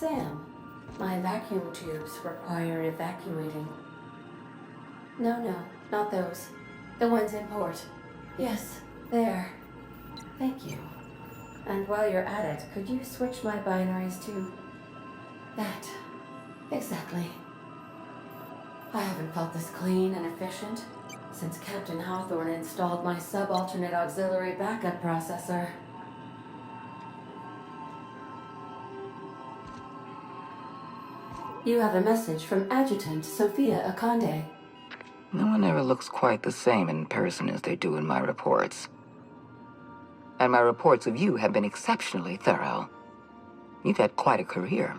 Sam, my vacuum tubes require evacuating. No, not those. The ones in port. Yes, there. Thank you. And while you're at it, could you switch my binaries to... that. Exactly. I haven't felt this clean and efficient since Captain Hawthorne installed my subalternate auxiliary backup processor. You have a message from Adjutant Sophia Akande. No one ever looks quite the same in person as they do in my reports. And my reports of you have been exceptionally thorough. You've had quite a career.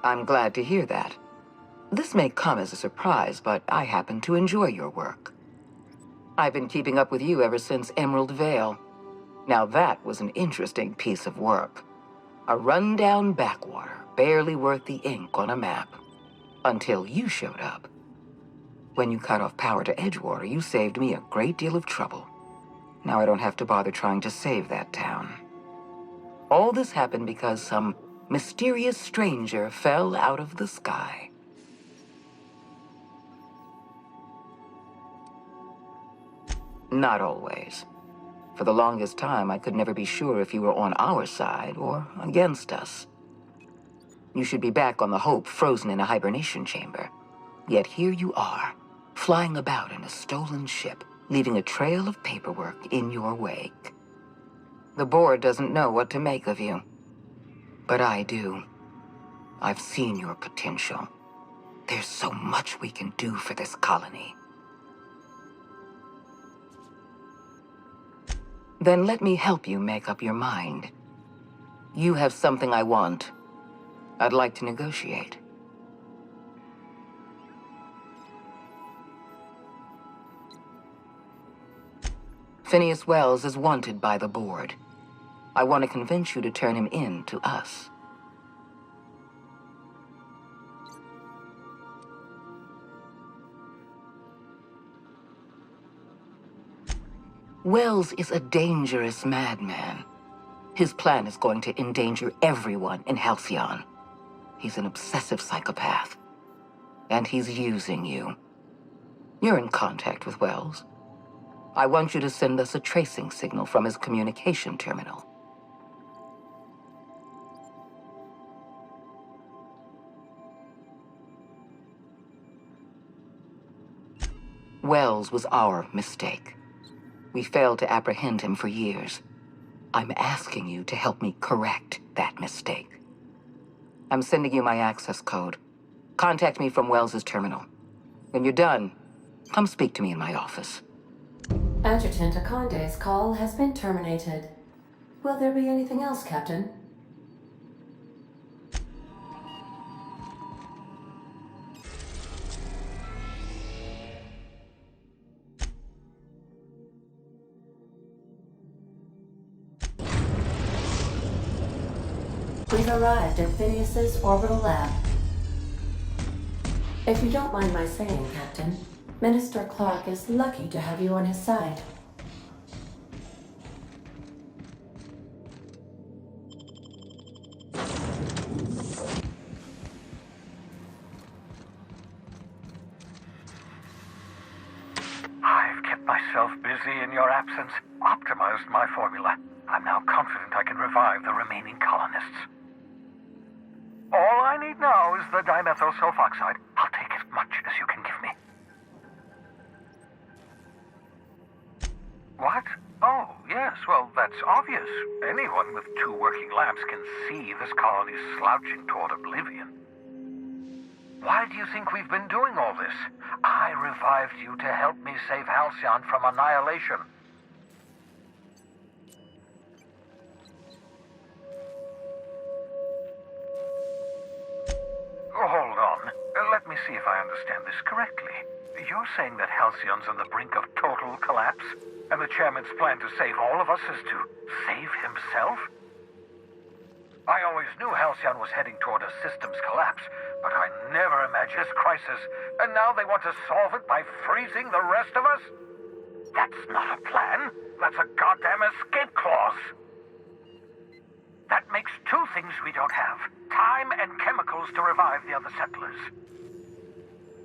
I'm glad to hear that. This may come as a surprise, but I happen to enjoy your work. I've been keeping up with you ever since Emerald Vale. Now that was an interesting piece of work. A rundown backwater, barely worth the ink on a map. Until you showed up. When you cut off power to Edgewater, you saved me a great deal of trouble. Now I don't have to bother trying to save that town. All this happened because some mysterious stranger fell out of the sky. Not always. For the longest time, I could never be sure if you were on our side or against us. You should be back on the Hope, frozen in a hibernation chamber. Yet here you are, flying about in a stolen ship, leaving a trail of paperwork in your wake. The board doesn't know what to make of you. But I do. I've seen your potential. There's so much we can do for this colony. Then let me help you make up your mind. You have something I want. I'd like to negotiate. Phineas Wells is wanted by the board. I want to convince you to turn him in to us. Wells is a dangerous madman. His plan is going to endanger everyone in Halcyon. He's an obsessive psychopath. And he's using you. You're in contact with Wells. I want you to send us a tracing signal from his communication terminal. Wells was our mistake. We failed to apprehend him for years. I'm asking you to help me correct that mistake. I'm sending you my access code. Contact me from Wells's terminal. When you're done, come speak to me in my office. Adjutant Akande's call has been terminated. Will there be anything else, Captain? We've arrived at Phineas's orbital lab. If you don't mind my saying, Captain, Minister Clark is lucky to have you on his side. I've kept myself busy in your absence, optimized my formula. I'm now confident I can revive the remaining colonists. All I need now is the dimethyl sulfoxide. I'll take as much as you can give me. What? Oh, yes, well, that's obvious. Anyone with 2 working labs can see this colony's slouching toward oblivion. Why do you think we've been doing all this? I revived you to help me save Halcyon from annihilation. Hold on. Let me see if I understand this correctly. You're saying that Halcyon's on the brink of total collapse, and the chairman's plan to save all of us is to save himself? I always knew Halcyon was heading toward a systems collapse, but I never imagined this crisis. And now they want to solve it by freezing the rest of us? That's not a plan. That's a goddamn escape clause. That makes two things we don't have: time and chemicals to revive the other settlers.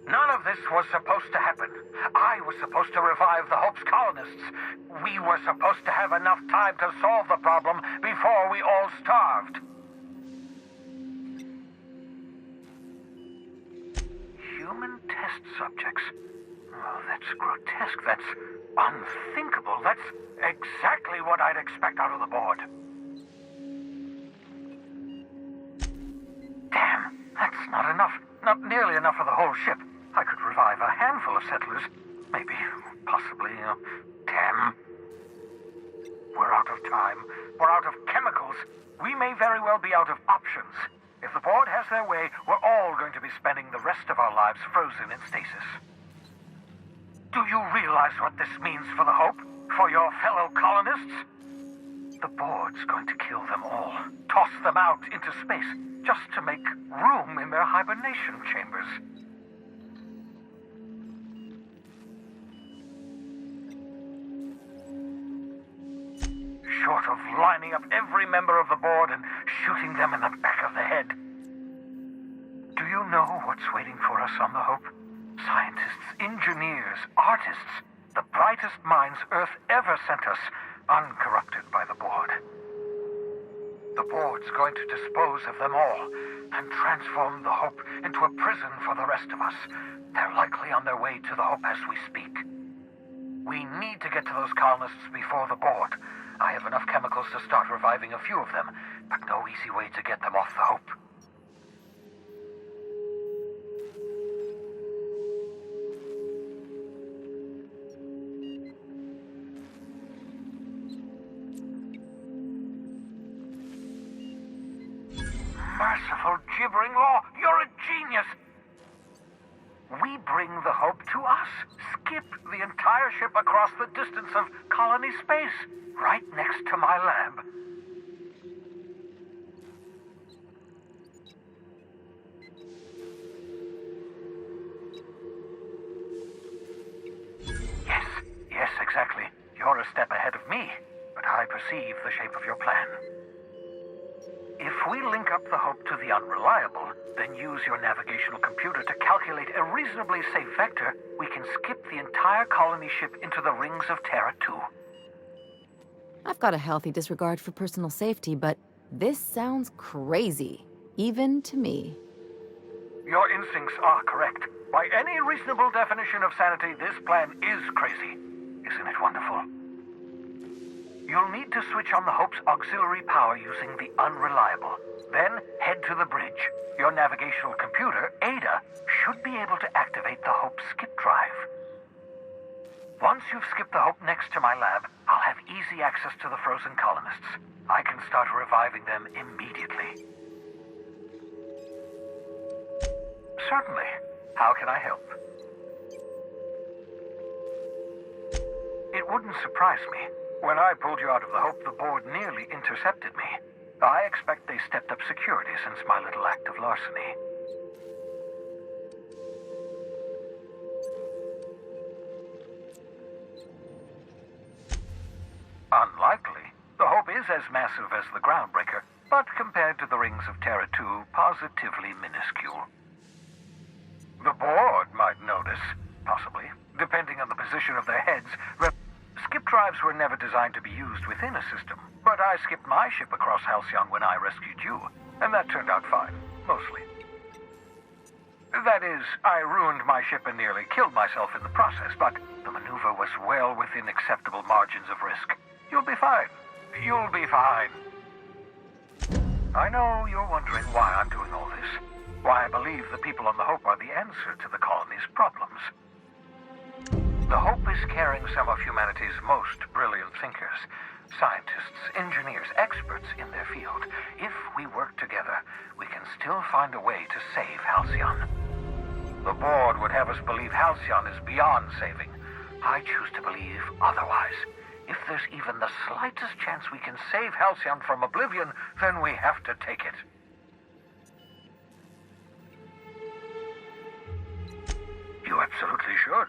None of this was supposed to happen. I was supposed to revive the Hope's colonists. We were supposed to have enough time to solve the problem before we all starved. Human test subjects. Oh, that's grotesque. That's unthinkable. That's exactly what I'd expect out of the board. Damn, that's not enough. Not nearly enough for the whole ship. I could revive a handful of settlers. Maybe, possibly, damn. We're out of time. We're out of chemicals. We may very well be out of options. If the board has their way, we're all going to be spending the rest of our lives frozen in stasis. Do you realize what this means for the Hope? For your fellow colonists? The board's going to kill them all. Toss them out into space, just to make room in their hibernation chambers. Short of lining up every member of the board and shooting them in the back of the head. Do you know what's waiting for us on the Hope? Scientists, engineers, artists, the brightest minds Earth ever sent us, uncorrupted by the board. The board's going to dispose of them all and transform the Hope into a prison for the rest of us. They're likely on their way to the Hope as we speak. We need to get to those colonists before the board. I have enough chemicals to start reviving a few of them, but no easy way to get them off the Hope. Merciful gibbering law, you're a genius! We bring the Hope to us. Skip the entire ship across the distance of colony space, right next to my lab. Yes, exactly. You're a step ahead of me, but I perceive the shape of your plan. If we link up the Hope to the Unreliable, then use your navigational computer to calculate a reasonably safe vector, we can skip the entire colony ship into the rings of Terra 2. I've got a healthy disregard for personal safety, but this sounds crazy, even to me. Your instincts are correct. By any reasonable definition of sanity, this plan is crazy. Isn't it wonderful? You'll need to switch on the Hope's auxiliary power using the Unreliable. Then head to the bridge. Your navigational computer, Ada, should be able to activate the Hope's skip drive. Once you've skipped the Hope next to my lab, I'll have easy access to the frozen colonists. I can start reviving them immediately. Certainly. How can I help? It wouldn't surprise me. When I pulled you out of the Hope, the board nearly intercepted me. I expect they stepped up security since my little act of larceny. Unlikely. The Hope is as massive as the Groundbreaker, but compared to the rings of Terra 2, positively minuscule. The board might notice, possibly, depending on the position of their heads. Skip drives were never designed to be used within a system, but I skipped my ship across Halcyon when I rescued you, and that turned out fine, mostly. That is, I ruined my ship and nearly killed myself in the process, but the maneuver was well within acceptable margins of risk. You'll be fine. You'll be fine. I know you're wondering why I'm doing all this, why I believe the people on the Hope are the answer to the colony's problems. The Hope is carrying some of humanity's most brilliant thinkers, scientists, engineers, experts in their field. If we work together, we can still find a way to save Halcyon. The board would have us believe Halcyon is beyond saving. I choose to believe otherwise. If there's even the slightest chance we can save Halcyon from oblivion, then we have to take it. You absolutely should.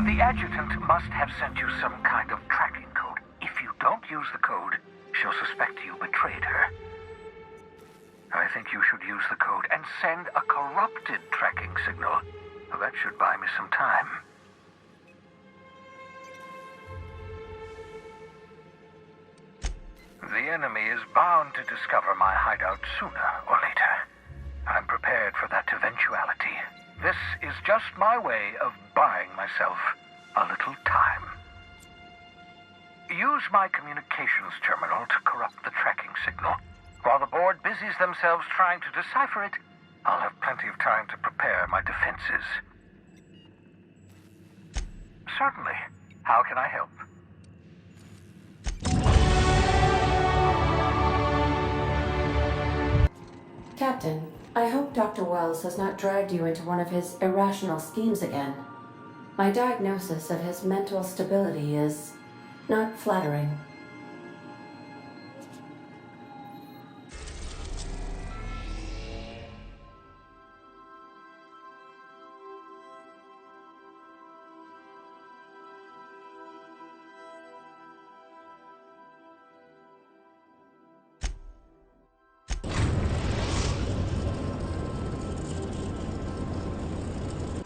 The adjutant must have sent you some kind of tracking code. If you don't use the code, she'll suspect you betrayed her. I think you should use the code and send a corrupted tracking signal. That should buy me some time. The enemy is bound to discover my hideout sooner or later. I'm prepared for that eventuality. This is just my way of buying myself a little time. Use my communications terminal to corrupt the tracking signal. While the board busies themselves trying to decipher it, I'll have plenty of time to prepare my defenses. Certainly. How can I help? Captain, I hope Dr. Wells has not dragged you into one of his irrational schemes again. My diagnosis of his mental stability is not flattering.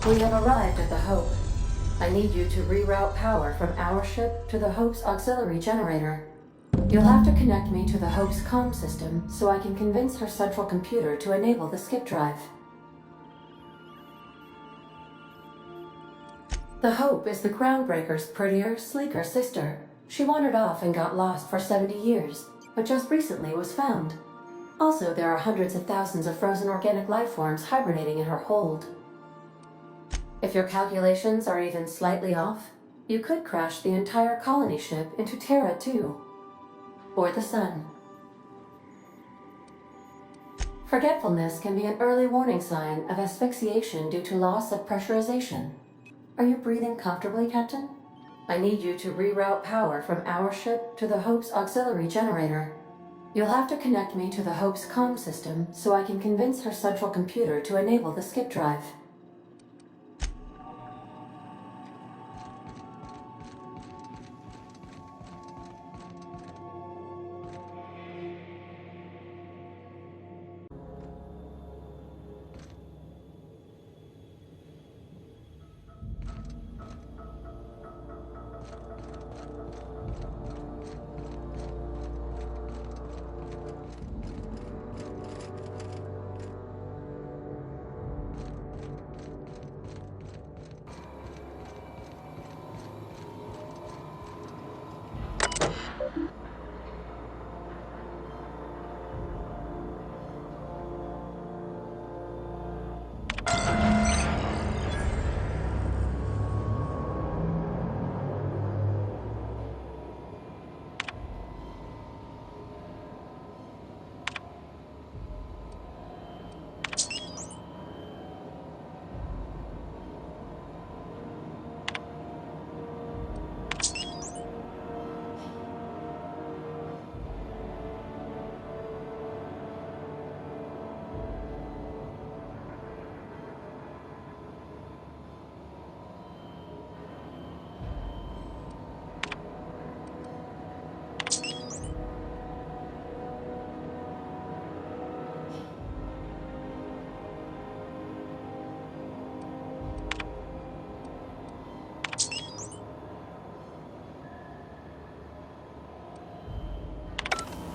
We have arrived at the Hope. I need you to reroute power from our ship to the Hope's auxiliary generator. You'll have to connect me to the Hope's comm system so I can convince her central computer to enable the skip drive. The Hope is the Groundbreaker's prettier, sleeker sister. She wandered off and got lost for 70 years, but just recently was found. Also, there are hundreds of thousands of frozen organic life forms hibernating in her hold. If your calculations are even slightly off, you could crash the entire colony ship into Terra 2, or the Sun. Forgetfulness can be an early warning sign of asphyxiation due to loss of pressurization. Are you breathing comfortably, Captain? I need you to reroute power from our ship to the Hope's auxiliary generator. You'll have to connect me to the Hope's comm system so I can convince her central computer to enable the skip drive.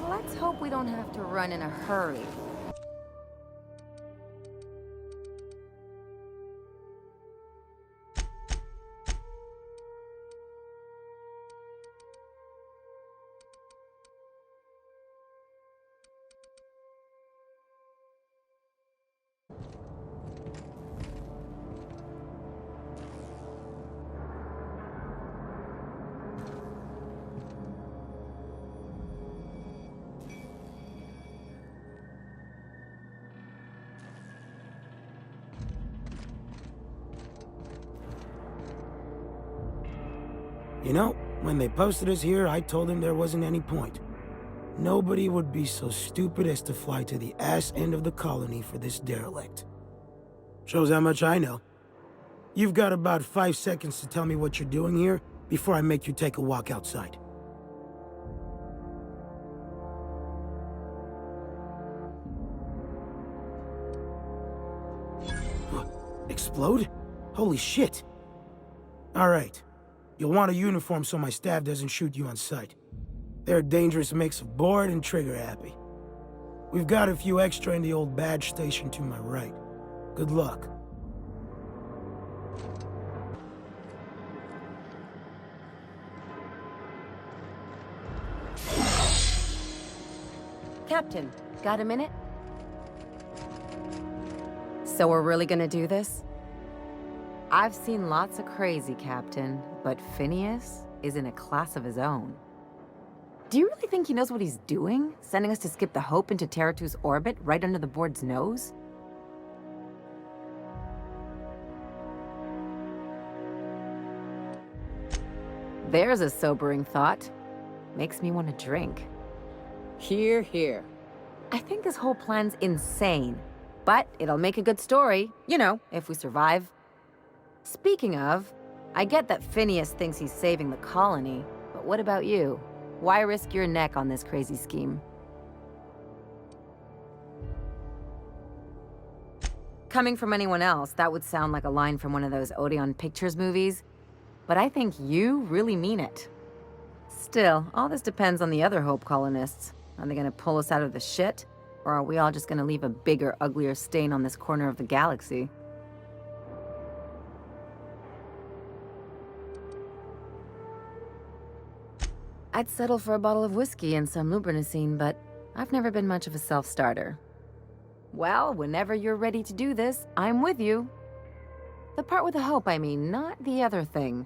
Let's hope we don't have to run in a hurry. You know, when they posted us here, I told them there wasn't any point. Nobody would be so stupid as to fly to the ass end of the colony for this derelict. Shows how much I know. You've got about 5 seconds to tell me what you're doing here before I make you take a walk outside. Explode? Holy shit. Alright. You'll want a uniform so my staff doesn't shoot you on sight. They're a dangerous mix of bored and trigger-happy. We've got a few extra in the old badge station to my right. Good luck. Captain, got a minute? So we're really gonna do this? I've seen lots of crazy, Captain, but Phineas is in a class of his own. Do you really think he knows what he's doing? Sending us to skip the Hope into Terra 2's orbit right under the board's nose? There's a sobering thought. Makes me want to drink. Hear, hear. I think this whole plan's insane, but it'll make a good story, you know, if we survive. Speaking of, I get that Phineas thinks he's saving the colony, but what about you? Why risk your neck on this crazy scheme? Coming from anyone else, that would sound like a line from one of those Odeon Pictures movies, but I think you really mean it. Still, all this depends on the other Hope colonists. Are they gonna pull us out of the shit? Or are we all just gonna leave a bigger, uglier stain on this corner of the galaxy? I'd settle for a bottle of whiskey and some lubrinicine, but I've never been much of a self-starter. Well, whenever you're ready to do this, I'm with you. The part with the Hope, I mean, not the other thing.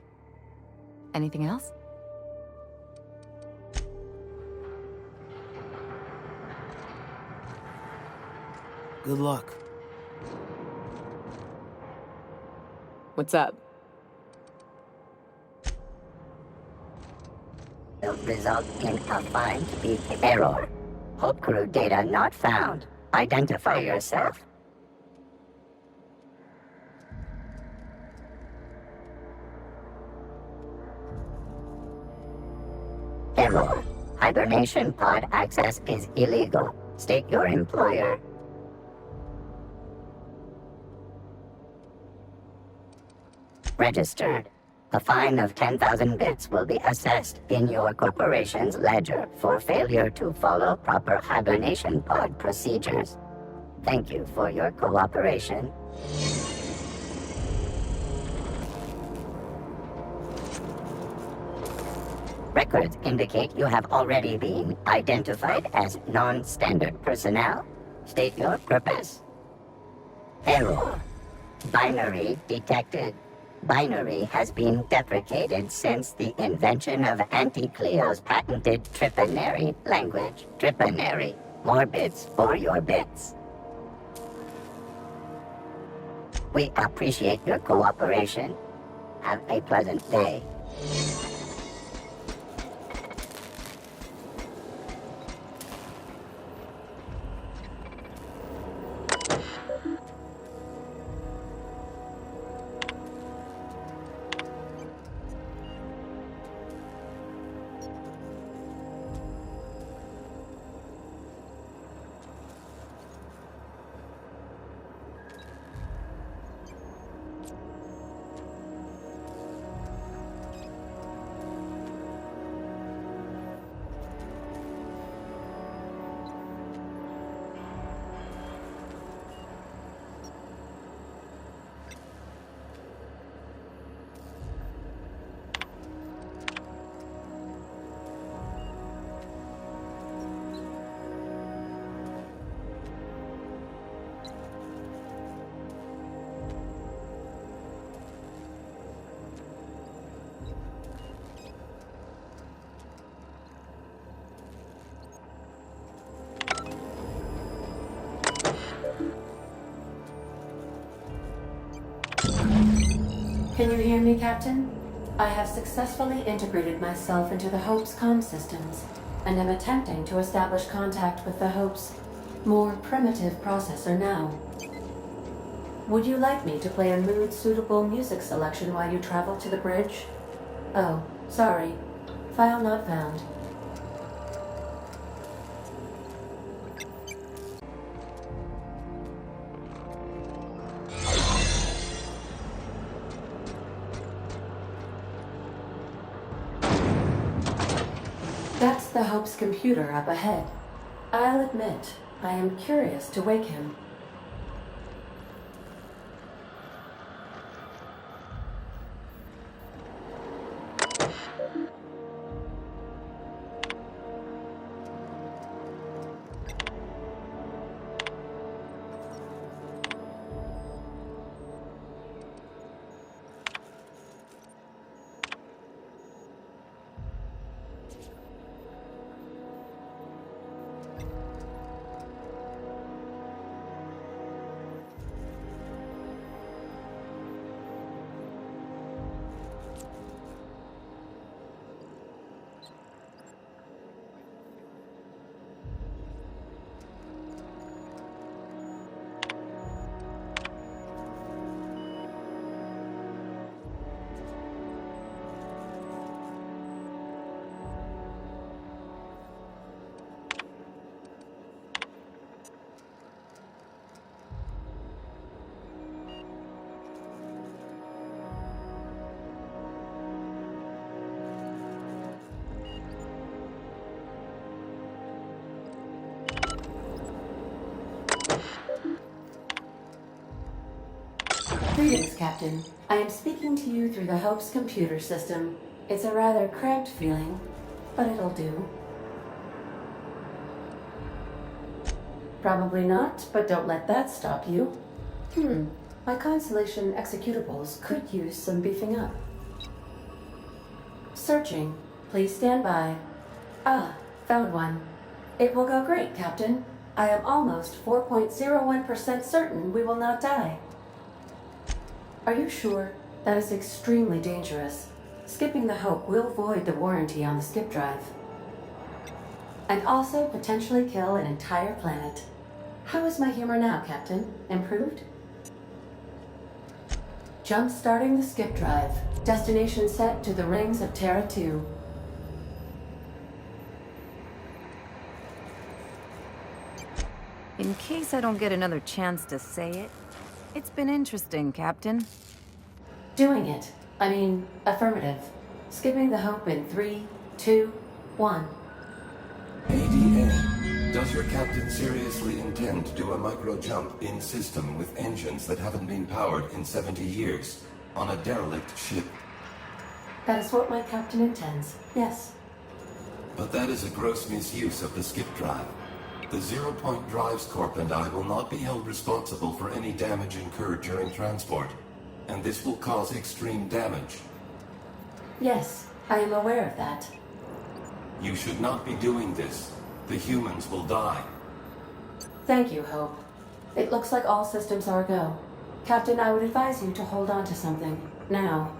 Anything else? Good luck. What's up? Will result in a find beep error. Hope crew data not found. Identify yourself. Error. Hibernation pod access is illegal. State your employer. Registered. A fine of 10,000 bits will be assessed in your corporation's ledger for failure to follow proper hibernation pod procedures. Thank you for your cooperation. Records indicate you have already been identified as non-standard personnel. State your purpose. Error. Binary detected. Binary has been deprecated since the invention of Anti-Cleo's patented Tripanary language. Tripanary. More bits for your bits. We appreciate your cooperation. Have a pleasant day. Can you hear me, Captain? I have successfully integrated myself into the Hope's comm systems, and am attempting to establish contact with the Hope's more primitive processor now. Would you like me to play a mood-suitable music selection while you travel to the bridge? Oh, sorry. File not found. That's the Hope's computer up ahead. I'll admit, I am curious to wake him. Greetings, Captain. I am speaking to you through the Hope's computer system. It's a rather cramped feeling, but it'll do. Probably not, but don't let that stop you. My Constellation executables could use some beefing up. Searching. Please stand by. Ah, found one. It will go great, Captain. I am almost 4.01% certain we will not die. Are you sure? That is extremely dangerous. Skipping the Hope will void the warranty on the skip drive. And also potentially kill an entire planet. How is my humor now, Captain? Improved? Jump-starting the skip drive. Destination set to the rings of Terra 2. In case I don't get another chance to say it, it's been interesting, Captain. Doing it. I mean, affirmative. Skipping the Hope in 3, 2, 1. ADA, does your captain seriously intend to do a micro-jump in system with engines that haven't been powered in 70 years on a derelict ship? That is what my captain intends, yes. But that is a gross misuse of the skip drive. The Zero Point Drives Corp and I will not be held responsible for any damage incurred during transport, and this will cause extreme damage. Yes, I am aware of that. You should not be doing this. The humans will die. Thank you, Hope. It looks like all systems are go. Captain, I would advise you to hold on to something. Now.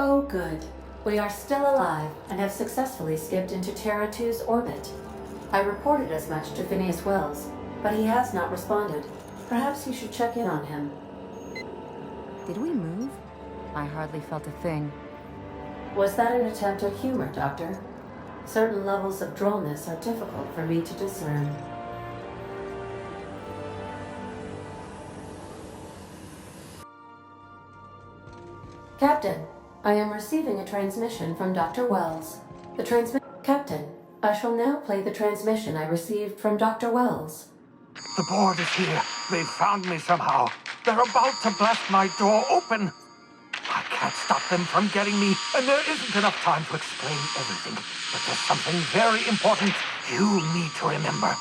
Oh, good. We are still alive and have successfully skipped into Terra 2's orbit. I reported as much to Phineas Wells, but he has not responded. Perhaps you should check in on him. Did we move? I hardly felt a thing. Was that an attempt at humor, Doctor? Certain levels of drollness are difficult for me to discern. Captain, I am receiving a transmission from Dr. Wells. Captain, I shall now play the transmission I received from Dr. Wells. The board is here. They've found me somehow. They're about to blast my door open. I can't stop them from getting me, and there isn't enough time to explain everything. But there's something very important you need to remember.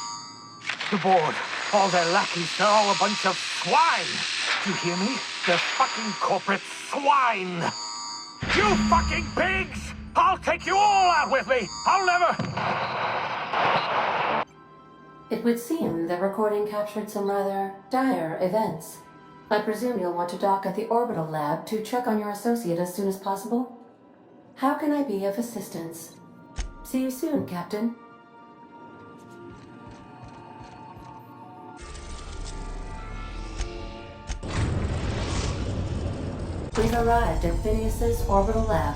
The board, all their lackeys, they're all a bunch of swine. Do you hear me? They're fucking corporate swine. You fucking pigs! I'll take you all out with me! I'll never... It would seem the recording captured some rather dire events. I presume you'll want to dock at the orbital lab to check on your associate as soon as possible. How can I be of assistance? See you soon, Captain. We've arrived at Phineas's orbital lab.